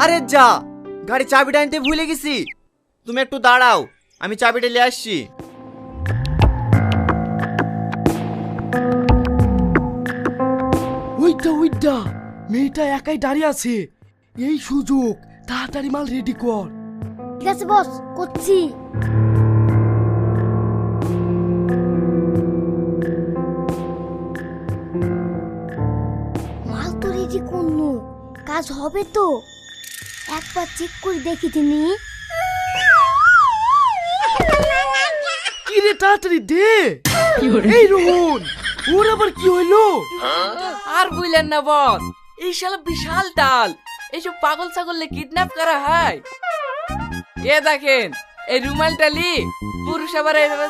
আরে যা, গাড়ি চাবিটা আনতে ভুলে গেছি। তুমি একটু দাঁড়াও, আমি চাবিটা নিয়ে আসছি। ওইটা ওইটা, মেয়েটা একাই দাঁড়িয়ে আছে, এই সুযোগ, তাড়াতাড়ি মাল রেডি কর। ঠিক আছে বস, করছি। মাল তো রেডি করনু, কাজ হবে তো? একবার চেক করে দেখি তিনি। কি রে, তাড়াতাড়ি দে। এই রোহন, ওর আবার কি হইলো? আর বুঝলেন না বস, এই শালা বিশাল ডাল, এইসব পাগল ছাগললে কিডন্যাপ করা হয়। এ দেখেন, এই রুমালটা লি পুরুষ আবার এইভাবে